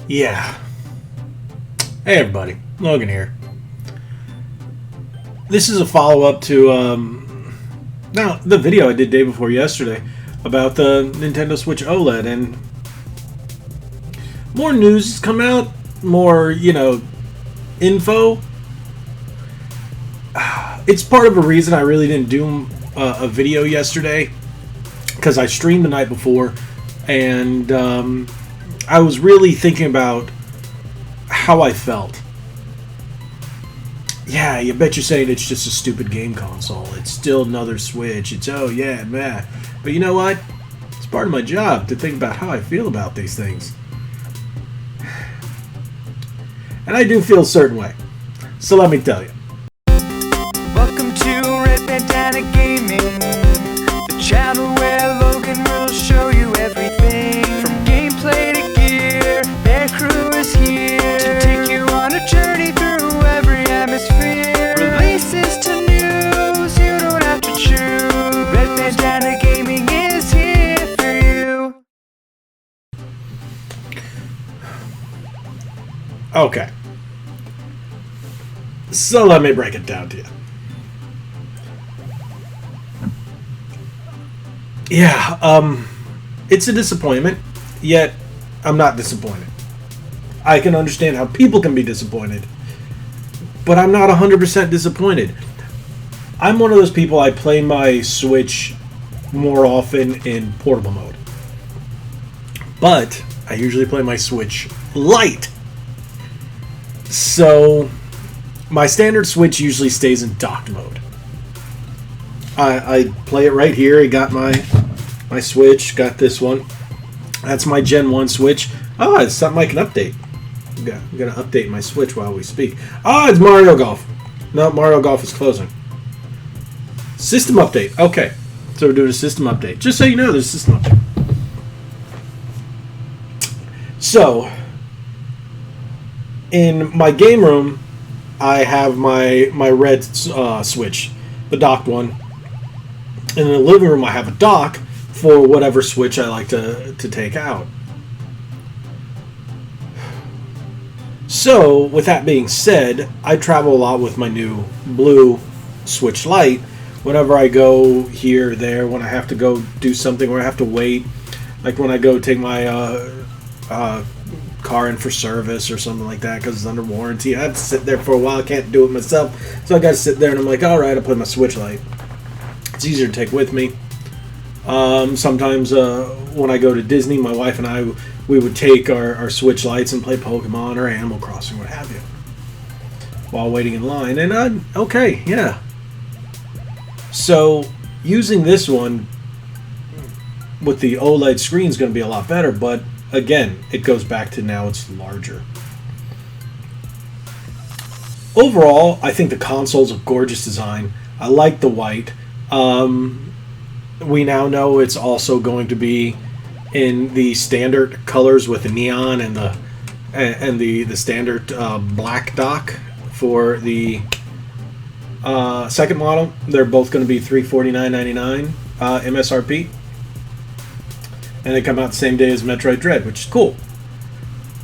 Yeah. Hey everybody, Logan here. This is a follow-up to now the video I did day before yesterday about the Nintendo Switch OLED, and more news has come out, more, info. It's part of a reason I really didn't do a video yesterday, because I streamed the night before, and I was really thinking about how I felt. Yeah, you bet you're saying it's just a stupid game console. It's still another Switch. It's, oh yeah, meh. But you know what? It's part of my job to think about how I feel about these things. And I do feel a certain way. So let me tell you. Welcome to Red Bandana Gaming, the channel where Logan will show you everything from gameplay to gear. Their crew is here to take you on a journey through every atmosphere. Releases to news, you don't have to choose. Red Bandana Gaming is here for you. Okay. So let me break it down to you. Yeah, it's a disappointment, yet I'm not disappointed. I can understand how people can be disappointed, but I'm not 100% disappointed. I'm one of those people, I play my Switch more often in portable mode. But I usually play my Switch Lite. So my standard Switch usually stays in docked mode. I play it right here. I got my Switch, got this one. That's my Gen 1 Switch. Oh, it's something I can update. I'm going to update my Switch while we speak. Oh, it's Mario Golf. No, Mario Golf is closing. System update. Okay. So we're doing a system update. Just so you know, there's a system update. So, in my game room, I have my red Switch, the docked one. And in the living room, I have a dock for whatever Switch I like to take out. So, with that being said, I travel a lot with my new blue Switch Lite. Whenever I go here, there, when I have to go do something where I have to wait, like when I go take my car in for service or something like that because it's under warranty, I have to sit there for a while. I can't do it myself, so I got to sit there and I'm like, all right, I'll play my Switch Lite. It's easier to take with me. Sometimes when I go to Disney, my wife and I, we would take our Switch Lites and play Pokemon or Animal Crossing, what have you, while waiting in line. And okay, yeah. So using this one with the OLED screen is going to be a lot better, but again, it goes back to now it's larger. Overall, I think the console's a gorgeous design. I like the white. We now know it's also going to be in the standard colors with the neon and the standard black dock for the second model. They're both going to be $349.99 MSRP, and they come out the same day as Metroid Dread, which is cool.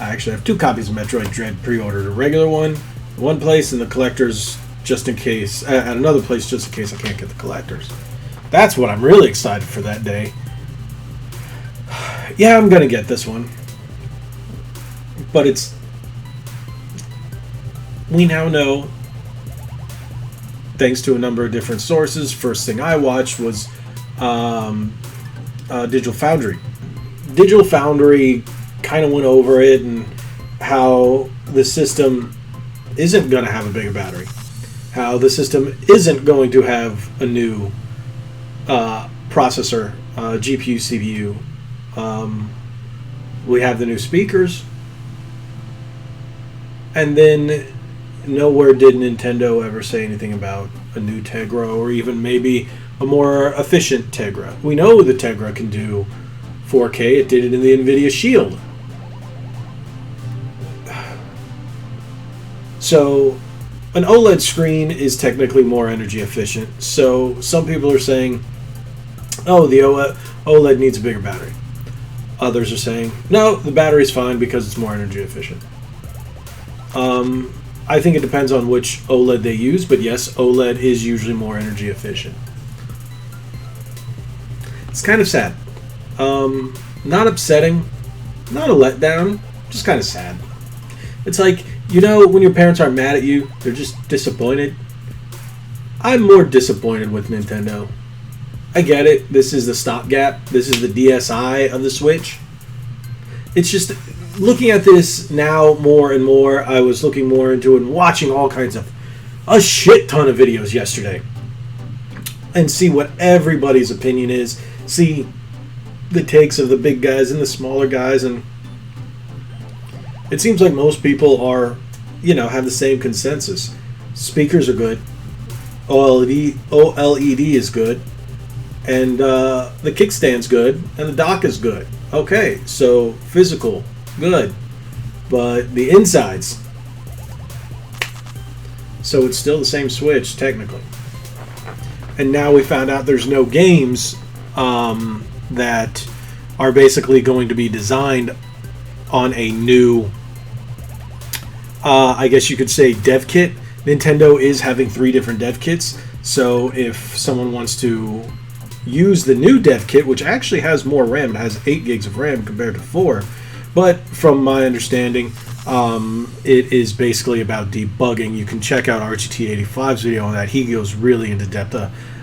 I actually have 2 copies of Metroid Dread pre-ordered: a regular one in one place and the collectors just in case at another place, just in case I can't get the collectors. That's what I'm really excited for that day. Yeah, I'm gonna get this one, but we now know, thanks to a number of different sources. First thing I watched was Digital Foundry. Digital Foundry kind of went over it and how the system isn't going to have a bigger battery. How the system isn't going to have a new processor, GPU, CPU. We have the new speakers. And then nowhere did Nintendo ever say anything about a new Tegra or even maybe a more efficient Tegra. We know the Tegra can do 4K. It did it in the NVIDIA Shield. So an OLED screen is technically more energy efficient. So some people are saying, oh, the OLED needs a bigger battery. Others are saying, no, the battery's fine because it's more energy efficient. I think it depends on which OLED they use, but yes, OLED is usually more energy efficient. It's kind of sad. Not upsetting, not a letdown, just kind of sad. It's like, you know, when your parents aren't mad at you, they're just disappointed. I'm more disappointed with Nintendo. I get it. This is the stopgap. This is the DSi of the Switch. It's just, looking at this now more and more, I was looking more into it and watching all kinds of, a shit ton of videos yesterday. And see what everybody's opinion is. See the takes of the big guys and the smaller guys. And it seems like most people are, you know, have the same consensus. Speakers are good. OLED is good. And the kickstand's good, and the dock is good. Okay, so physical, good. But the insides. So it's still the same Switch, technically. And now we found out there's no games that are basically going to be designed on a new, I guess you could say, dev kit. Nintendo is having 3 different dev kits. So if someone wants to use the new dev kit, which actually has more RAM, it has 8 gigs of RAM compared to 4, but from my understanding, it is basically about debugging. You can check out RGT85's video on that. He goes really into depth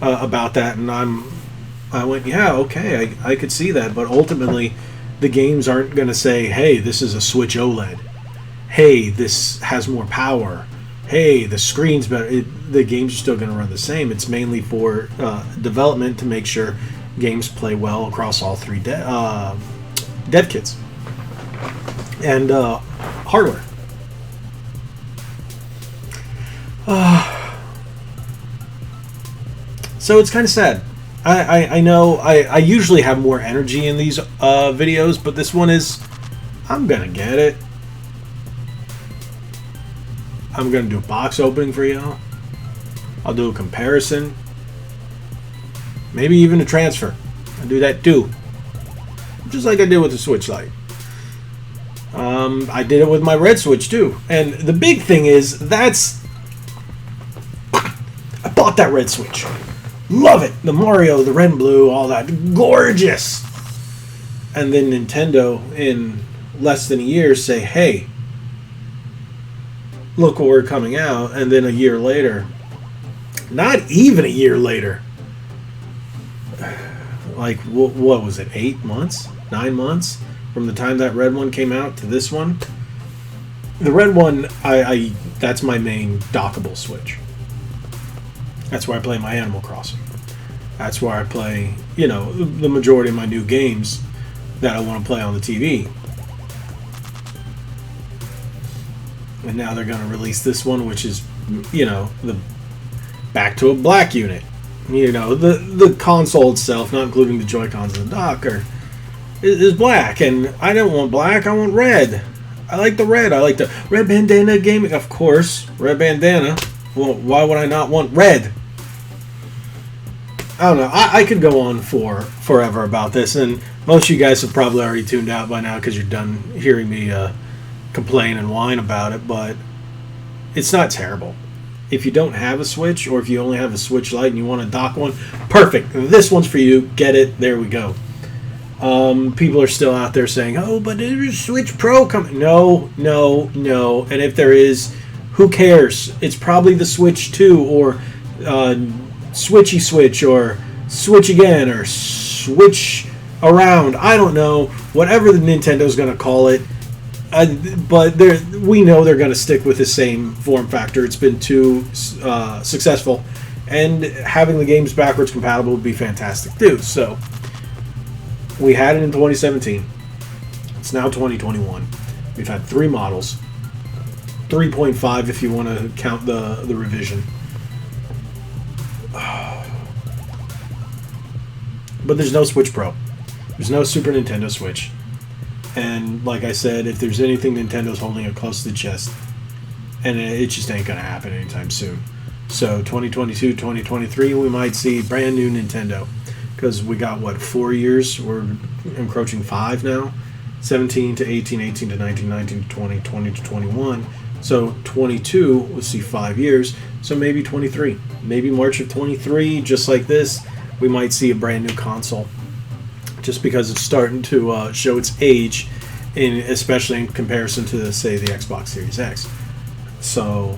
about that, and I went, yeah, okay, I could see that, but ultimately the games aren't going to say, hey, this is a Switch OLED, hey, this has more power, hey, the screen's better. The games are still going to run the same. It's mainly for development to make sure games play well across all 3 dev kits and hardware. So it's kind of sad. I know I usually have more energy in these videos, but this one is, I'm going to get it. I'm going to do a box opening for y'all. I'll do a comparison. Maybe even a transfer. I'll do that too. Just like I did with the Switch Lite. I did it with my red Switch too. And the big thing is, I bought that red Switch. Love it. The Mario, the red and blue, all that. Gorgeous. And then Nintendo, in less than a year, say, hey, look what we're coming out. And then a year later, not even a year later, like, what was it, 8 months? 9 months? From the time that red one came out to this one? The red one, that's my main dockable Switch. That's where I play my Animal Crossing. That's where I play, you know, the majority of my new games that I want to play on the TV. And now they're going to release this one, which is, you know, the back to a black unit. You know, the console itself, not including the Joy-Cons and the dock, is black. And I don't want black, I want red. I like the red. I like the Red Bandana gaming. Of course, Red Bandana. Well, why would I not want red? I don't know. I could go on forever about this, and most of you guys have probably already tuned out by now because you're done hearing me complain and whine about it, but it's not terrible. If you don't have a Switch, or if you only have a Switch Lite and you want to dock one, perfect. This one's for you. Get it. There we go. People are still out there saying, oh, but there's a Switch Pro coming. No. And if there is, who cares? It's probably the Switch 2, or Switchy Switch, or Switch again, or Switch around. I don't know. Whatever the Nintendo's going to call it. But we know they're going to stick with the same form factor. It's been too successful. And having the games backwards compatible would be fantastic too. So, we had it in 2017. It's now 2021. We've had 3 models. 3.5 if you want to count the revision. But there's no Switch Pro. There's no Super Nintendo Switch. And like I said, if there's anything Nintendo's holding it close to the chest, and it just ain't going to happen anytime soon. So 2022, 2023, we might see brand new Nintendo. because we got, what, 4 years? We're encroaching 5 now. 17 to 18, 18 to 19, 19 to 20, 20 to 21. So 22, we'll see 5 years. So maybe 23. Maybe March of 23, just like this, we might see a brand new console. Just because it's starting to show its age, especially in comparison to, say, the Xbox Series X. So,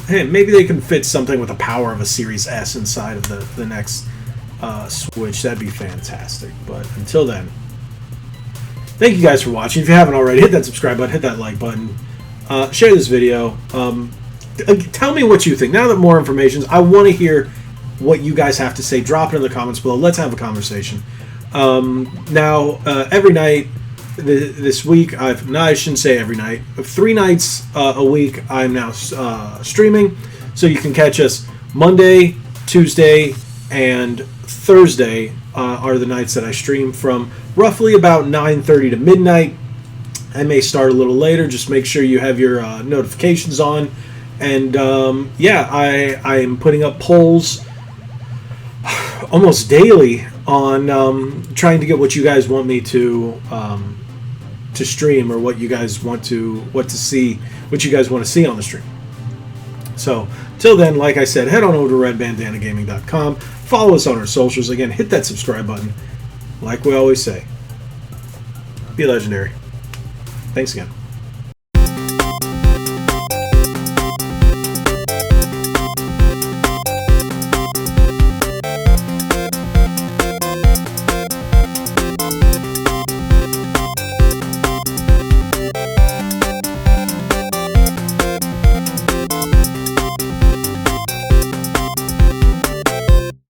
hey, maybe they can fit something with the power of a Series S inside of the next Switch. That'd be fantastic. But until then, thank you guys for watching. If you haven't already, hit that subscribe button, hit that like button, share this video. Tell me what you think. Now that more information, I want to hear what you guys have to say. Drop it in the comments below. Let's have a conversation. Now, every night this week, I shouldn't say every night. 3 nights a week, I'm now streaming. So you can catch us Monday, Tuesday, and Thursday are the nights that I stream from roughly about 9:30 to midnight. I may start a little later. Just make sure you have your notifications on. And yeah, I am putting up polls almost daily on trying to get what you guys want me to stream, or what you guys want to see, what you guys want to see on the stream. So till then, like I said, head on over to redbandanagaming.com. Follow us on our socials. Again, hit that subscribe button. Like we always say, be legendary. Thanks again.